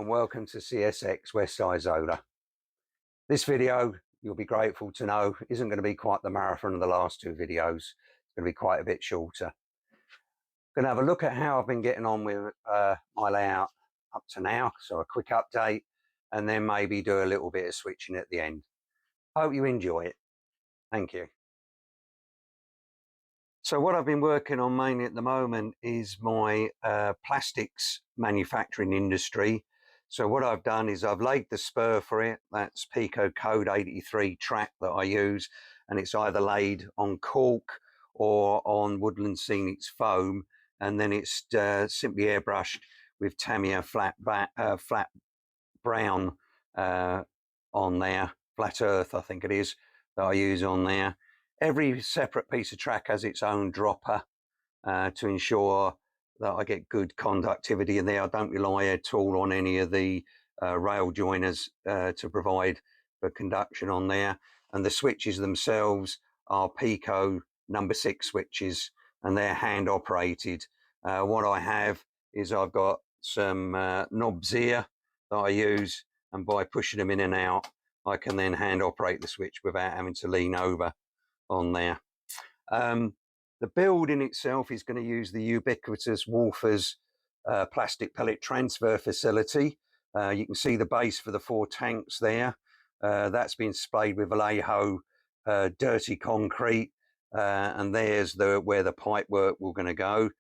and welcome to CSX West Isola. This video, you'll be grateful to know, isn't going to be quite the marathon of the last two videos. It's going to be quite a bit shorter. Going to have a look at how I've been getting on with my layout up to now, so a quick update, and then maybe do a little bit of switching at the end. Hope you enjoy it. Thank you. So what I've been working on mainly at the moment is my plastics manufacturing industry. So what I've done is I've laid the spur for it. That's Pico Code 83 track that I use, and it's either laid on cork or on Woodland Scenics foam, and then it's simply airbrushed with Tamiya flat brown on there, flat earth I think it is, that I use on there. Every separate piece of track has its own dropper to ensure that I get good conductivity in there. I don't rely at all on any of the rail joiners to provide for conduction on there. And the switches themselves are Pico number 6 switches, and they're hand operated. What I have is I've got some knobs here that I use, and by pushing them in and out, I can then hand operate the switch without having to lean over on there. The build in itself is going to use the ubiquitous Wolfers plastic pellet transfer facility. You can see the base for the 4 tanks there. That's been sprayed with Vallejo dirty concrete, and there's where the pipe work will going to go.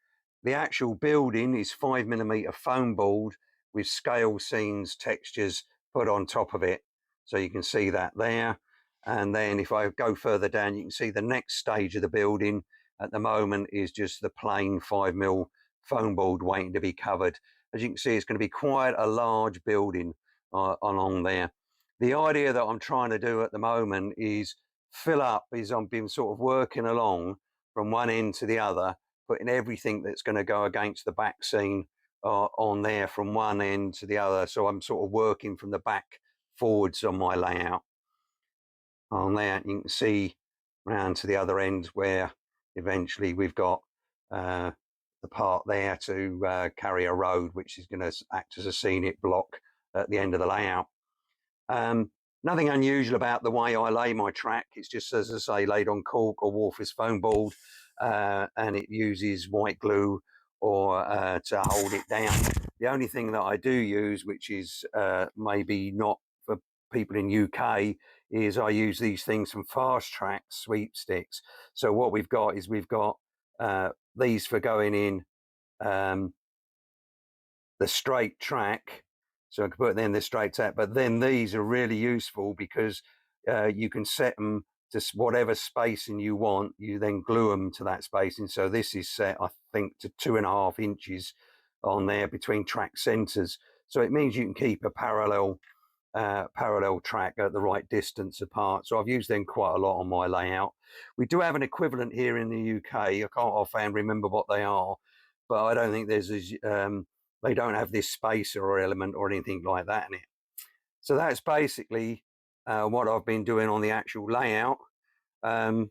The actual building is 5mm foam board with scale scenes textures put on top of it. So you can see that there. And then if I go further down, you can see the next stage of the building at the moment is just the plain 5mm foam board waiting to be covered. As you can see, it's going to be quite a large building along there. The idea that I'm trying to do at the moment is I've been sort of working along from one end to the other, putting everything that's going to go against the back scene on there from one end to the other. So I'm sort of working from the back forwards on my layout. On there, you can see round to the other end where eventually we've got the part there to carry a road, which is going to act as a scenic block at the end of the layout. Nothing unusual about the way I lay my track. It's just, as I say, laid on cork or Wolfers foam board, and it uses white glue or to hold it down. The only thing that I do use, which is maybe not for people in UK, is I use these things from Fast Track sweepsticks. So what we've got is these for going in the straight track. So I can put them in the straight track, but then these are really useful because you can set them to whatever spacing you want. You then glue them to that spacing. So this is set, I think, to 2.5 inches on there between track centers. So it means you can keep a parallel track at the right distance apart. So I've used them quite a lot on my layout. We do have an equivalent here in the UK. I can't offhand remember what they are, but I don't think there's they don't have this spacer or element or anything like that in it. So that's basically what I've been doing on the actual layout. We'll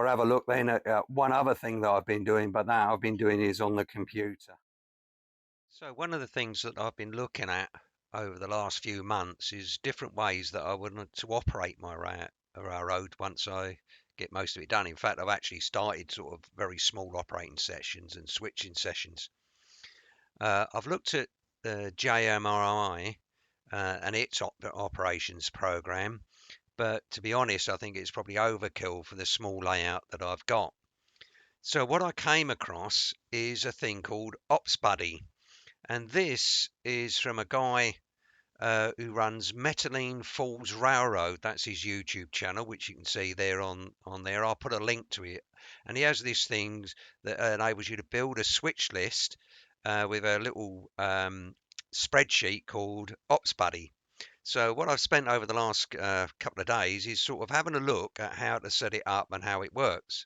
have a look then at one other thing that I've been doing, but that I've been doing is on the computer. So one of the things that I've been looking at over the last few months is different ways that I want to operate my railroad once I get most of it done. In fact, I've actually started sort of very small operating sessions and switching sessions. I've looked at the JMRI and its operations program, but to be honest, I think it's probably overkill for the small layout that I've got. So what I came across is a thing called OpsBuddy. And this is from a guy who runs Metaline Falls Railroad. That's his YouTube channel, which you can see there on there. I'll put a link to it. And he has these things that enables you to build a switch list with a little spreadsheet called OpsBuddy. So what I've spent over the last couple of days is sort of having a look at how to set it up and how it works.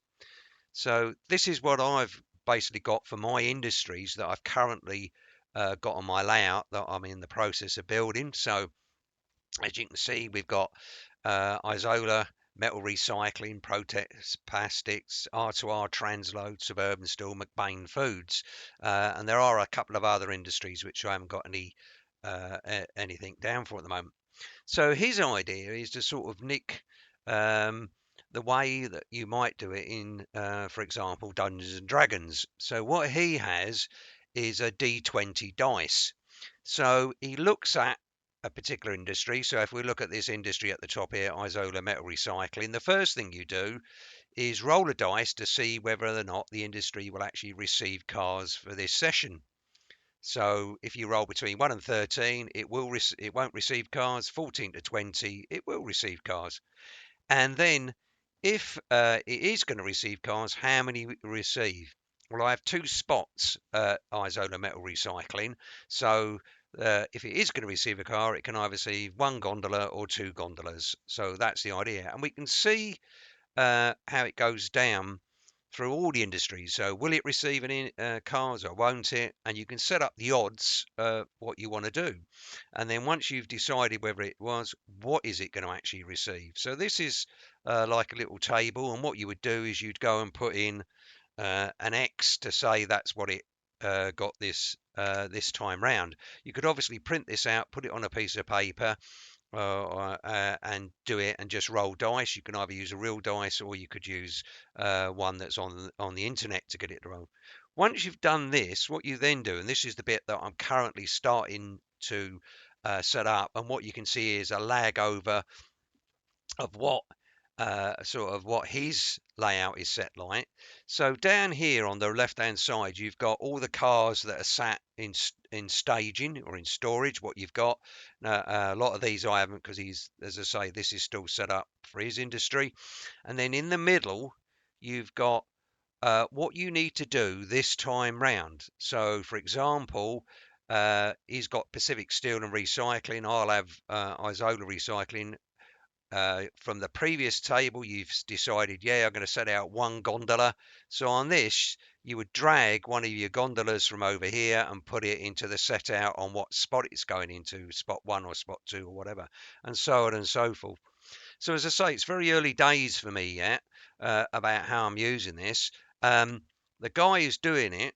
So this is what I've basically got for my industries that I've currently got on my layout that I'm in the process of building. So as you can see, we've got Isola metal recycling, protest plastics, R2R, transload, suburban steel, McBain Foods, and there are a couple of other industries which I haven't got anything down for at the moment. So his idea is to sort of nick um, the way that you might do it in, for example, Dungeons and Dragons. So what he has is a D20 dice. So he looks at a particular industry. So if we look at this industry at the top here, Isola Metal Recycling, the first thing you do is roll a dice to see whether or not the industry will actually receive cars for this session. So if you roll between 1 and 13, it won't receive cars. 14 to 20, it will receive cars. And then if it is going to receive cars, how many receive? Well, I have two spots at Isola Metal Recycling. So if it is going to receive a car, it can either receive one gondola or two gondolas. So that's the idea. And we can see how it goes down through all the industries. So will it receive any cars or won't it? And you can set up the odds what you want to do. And then once you've decided whether it was, what is it going to actually receive? So this is like a little table. And what you would do is you'd go and put in an X to say that's what it got this time round. You could obviously print this out, put it on a piece of paper, and do it and just roll dice. You can either use a real dice or you could use one that's on the internet to get it to roll. Once you've done this, what you then do, and this is the bit that I'm currently starting to set up, and what you can see is a lag over of what sort of what his layout is set like. So down here on the left hand side, you've got all the cars that are sat in staging or in storage. What you've got, a lot of these I haven't, because he's, as I say, this is still set up for his industry. And then in the middle, you've got what you need to do this time round. So, for example, he's got Pacific Steel and Recycling. I'll have Isola Recycling. From the previous table, you've decided, yeah, I'm going to set out one gondola. So on this, you would drag one of your gondolas from over here and put it into the set out on what spot it's going into, spot 1 or spot 2 or whatever, and so on and so forth. So as I say, it's very early days for me yet about how I'm using this. The guy who's doing it,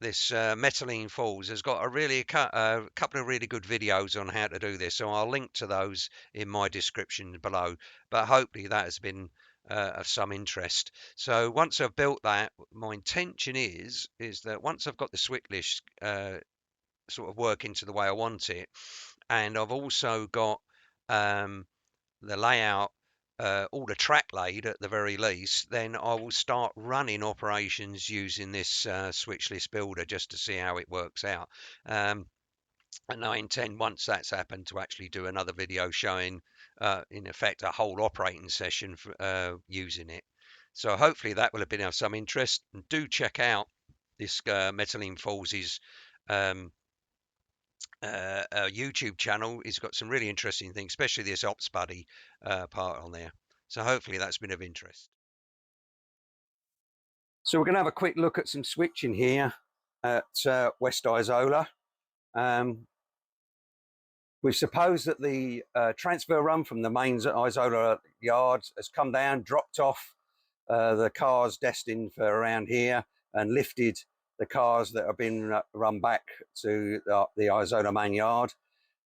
this Metaline Falls, has got a couple of really good videos on how to do this, so I'll link to those in my description below. But hopefully that has been of some interest. So once I've built that, my intention is that once I've got the switch list sort of working to the way I want it, and I've also got the layout, all the track laid at the very least, then I will start running operations using this switch list builder just to see how it works out. And I intend, once that's happened, to actually do another video showing, in effect, a whole operating session for using it. So hopefully that will have been of some interest. And do check out this Metaline Falls' um, YouTube channel. He's got some really interesting things, especially this OpsBuddy part on there. So hopefully that's been of interest. So we're going to have a quick look at some switching here at West Isola. We suppose that the transfer run from the main Isola yard has come down, dropped off the cars destined for around here, and lifted the cars that have been run back to the Isola main yard.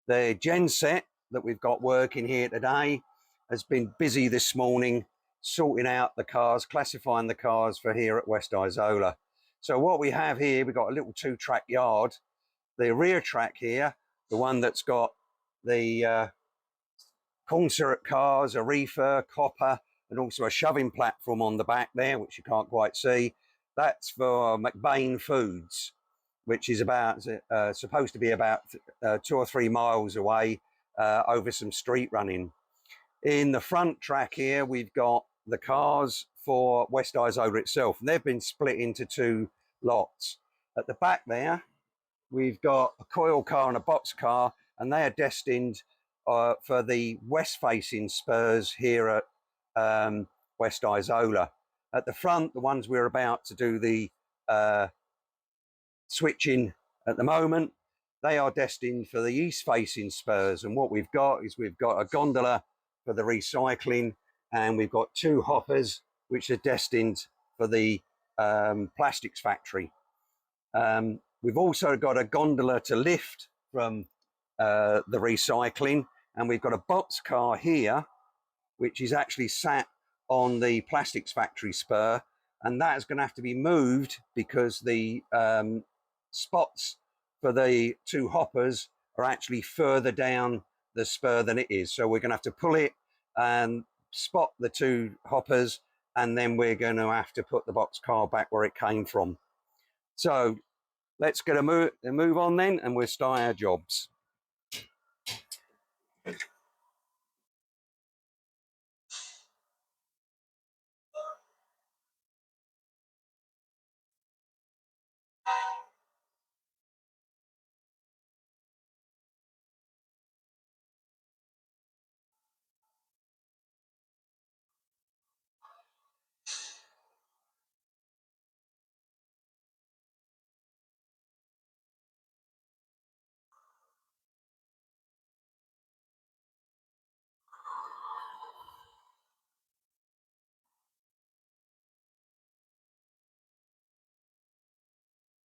The genset that we've got working here today has been busy this morning sorting out the cars, classifying the cars for here at West Isola. So what we have here, we've got a little 2-track yard. The rear track here, the one that's got the corn syrup cars, a reefer, copper, and also a shoving platform on the back there, which you can't quite see. That's for McBain Foods, which is about supposed to be about 2 or 3 miles away over some street running. In the front track here, we've got the cars for West Isola itself, and they've been split into 2 lots. At the back there, we've got a coil car and a box car, and they are destined for the west-facing spurs here at West Isola. At the front, the ones we're about to do the switching at the moment, they are destined for the east-facing spurs. And what we've got is we've got a gondola for the recycling, and we've got 2 hoppers which are destined for the plastics factory. We've also got a gondola to lift from the recycling, and we've got a box car here which is actually sat on the plastics factory spur, and that is going to have to be moved because the spots for the 2 hoppers are actually further down the spur than it is. So we're going to have to pull it and spot the 2 hoppers, and then we're going to have to put the box car back where it came from. So let's get a move on then, and we'll start our jobs.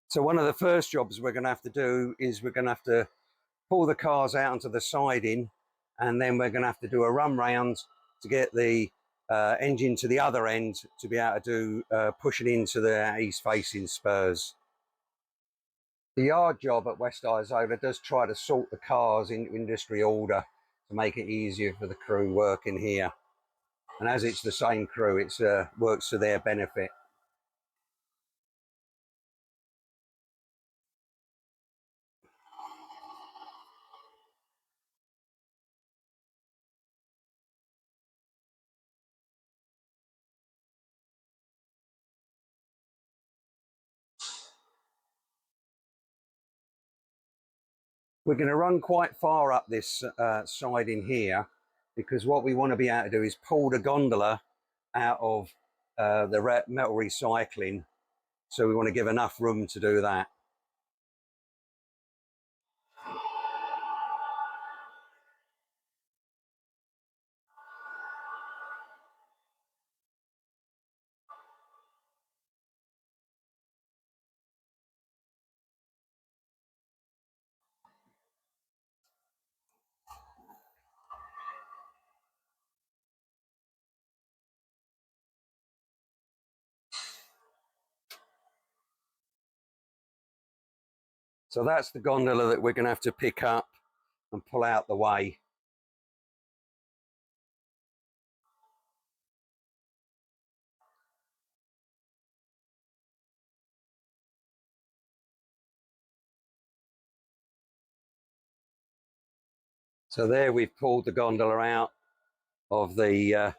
So one of the first jobs we're going to have to do is we're going to have to pull the cars out onto the siding, and then we're going to have to do a run round to get the engine to the other end to be able to do pushing into the east facing spurs. The yard job at West Isola does try to sort the cars into industry order to make it easier for the crew working here, and as it's the same crew, it works to their benefit. We're going to run quite far up this siding here, because what we want to be able to do is pull the gondola out of the metal recycling, so we want to give enough room to do that. So that's the gondola that we're going to have to pick up and pull out the way. So there we've pulled the gondola out of the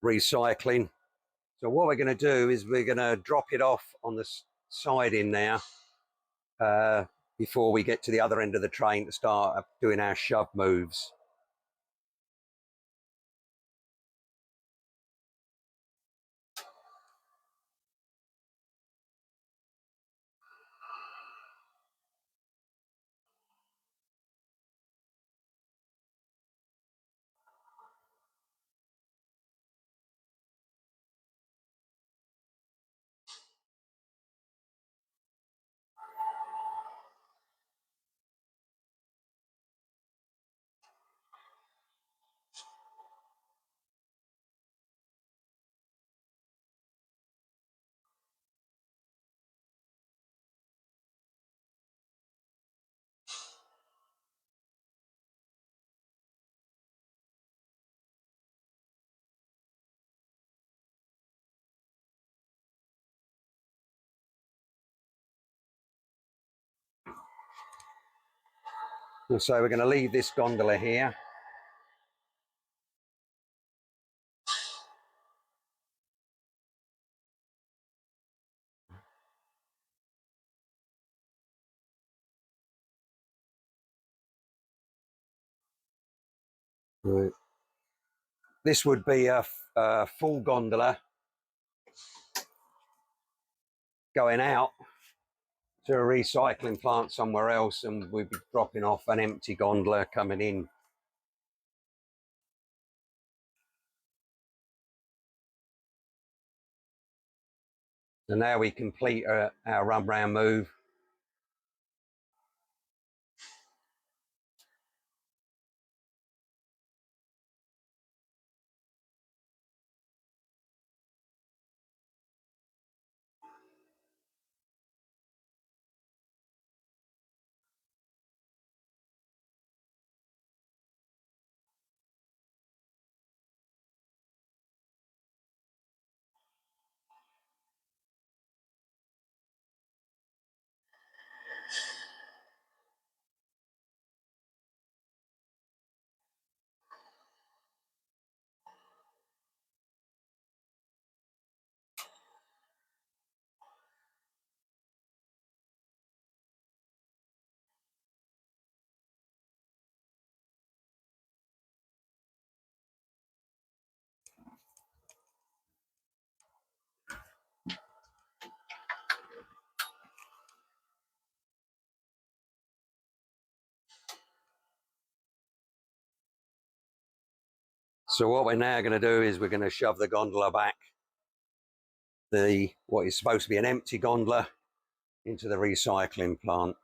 recycling. So what we're going to do is we're going to drop it off on the siding now before we get to the other end of the train to start doing our shove moves. And so we're going to leave this gondola here. Right. This would be a full gondola going out to a recycling plant somewhere else, and we'd be dropping off an empty gondola coming in. So now we complete our run round move. So what we're now going to do is we're going to shove the gondola back, what is supposed to be an empty gondola, into the recycling plant.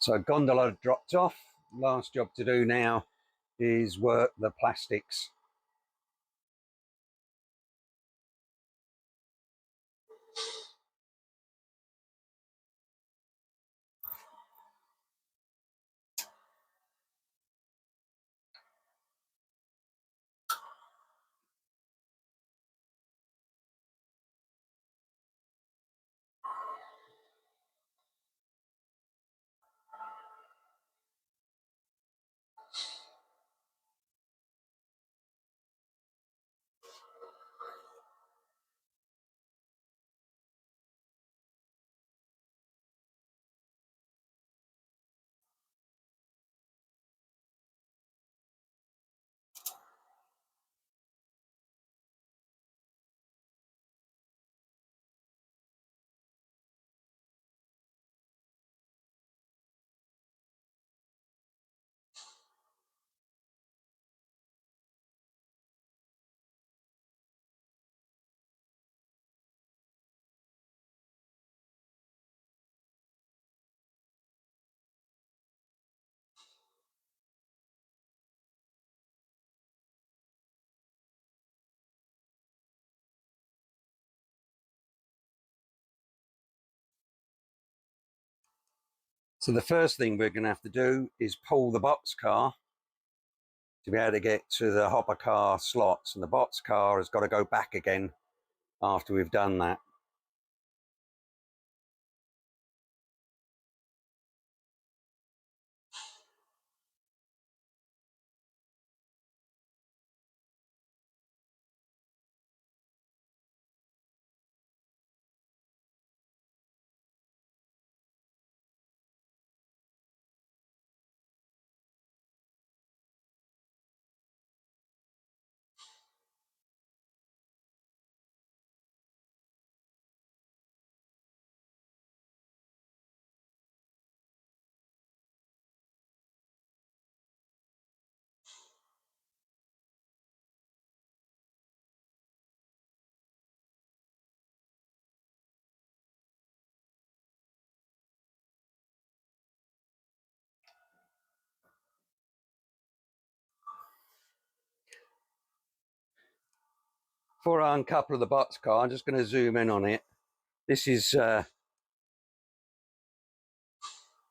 So gondola dropped off. Last job to do now is work the plastics. So the first thing we're going to have to do is pull the box car to be able to get to the hopper car slots, and the box car has got to go back again after we've done that. Before I uncouple the box car, I'm just going to zoom in on it. This is for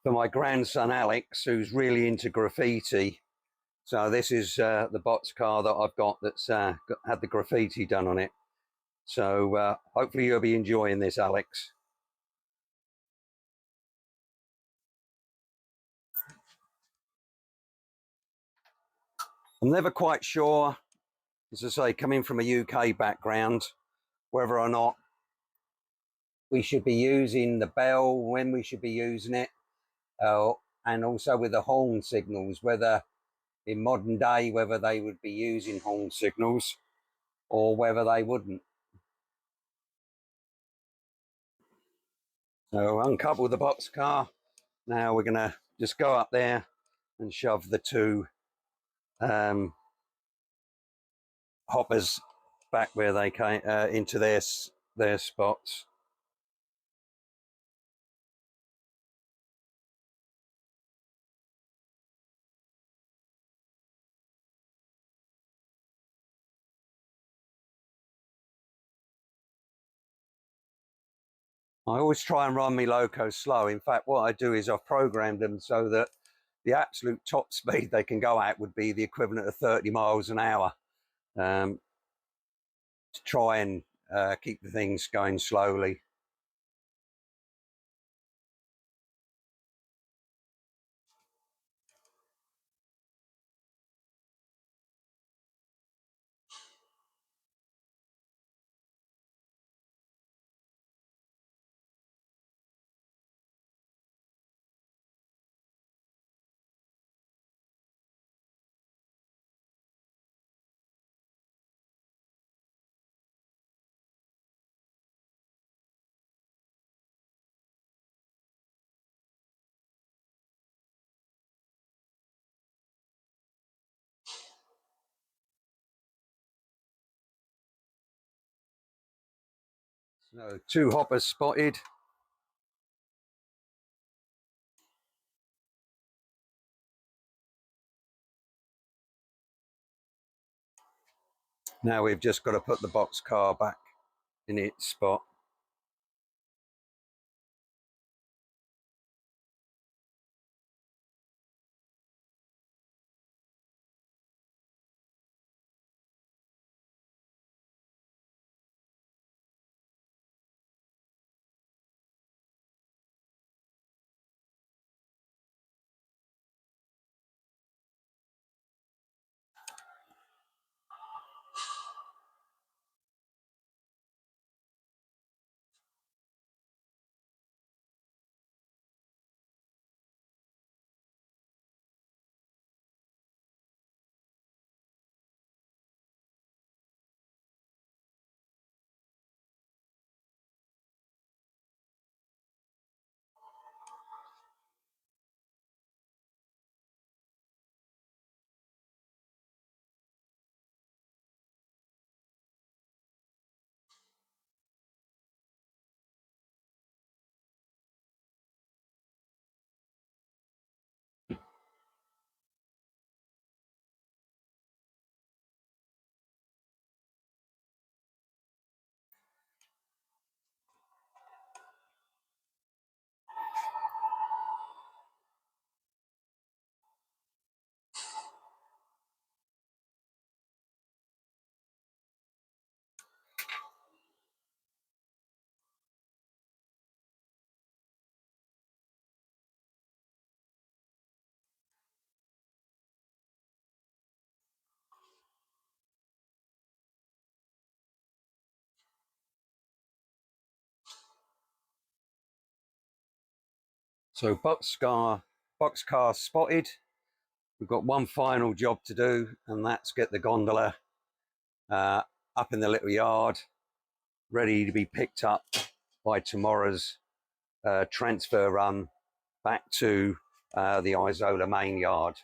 my grandson Alex, who's really into graffiti. So this is the boxcar that I've got that's had the graffiti done on it. So hopefully you'll be enjoying this, Alex. I'm never quite sure, as I say, coming from a UK background, whether or not we should be using the bell, when we should be using it, and also with the horn signals, whether in modern day, whether they would be using horn signals or whether they wouldn't. So uncouple the boxcar. Now we're going to just go up there and shove the two hoppers back where they came into their spots. I always try and run my locos slow. In fact, what I do is I've programmed them so that the absolute top speed they can go at would be the equivalent of 30 miles an hour, to try and keep the things going slowly. So two hoppers spotted. Now we've just got to put the box car back in its spot. So boxcar spotted. We've got one final job to do, and that's get the gondola up in the little yard, ready to be picked up by tomorrow's transfer run back to the Isola main yard.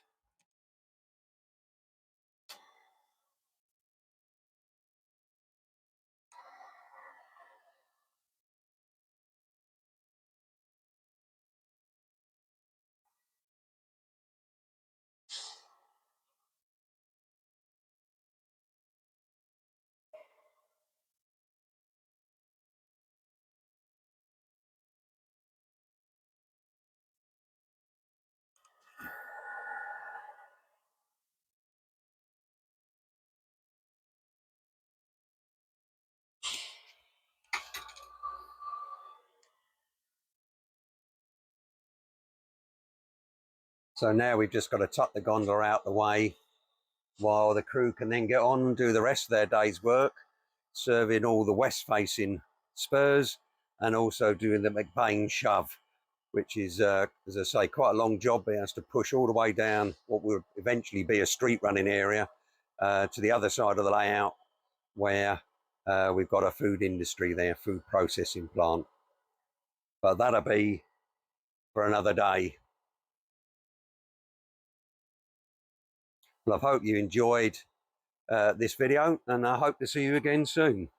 So now we've just got to tuck the gondola out the way while the crew can then get on and do the rest of their day's work, serving all the west-facing spurs and also doing the McBain shove, which is, as I say, quite a long job. It has to push all the way down what will eventually be a street running area to the other side of the layout where we've got a food industry there, food processing plant. But that'll be for another day. Well, I hope you enjoyed this video, and I hope to see you again soon.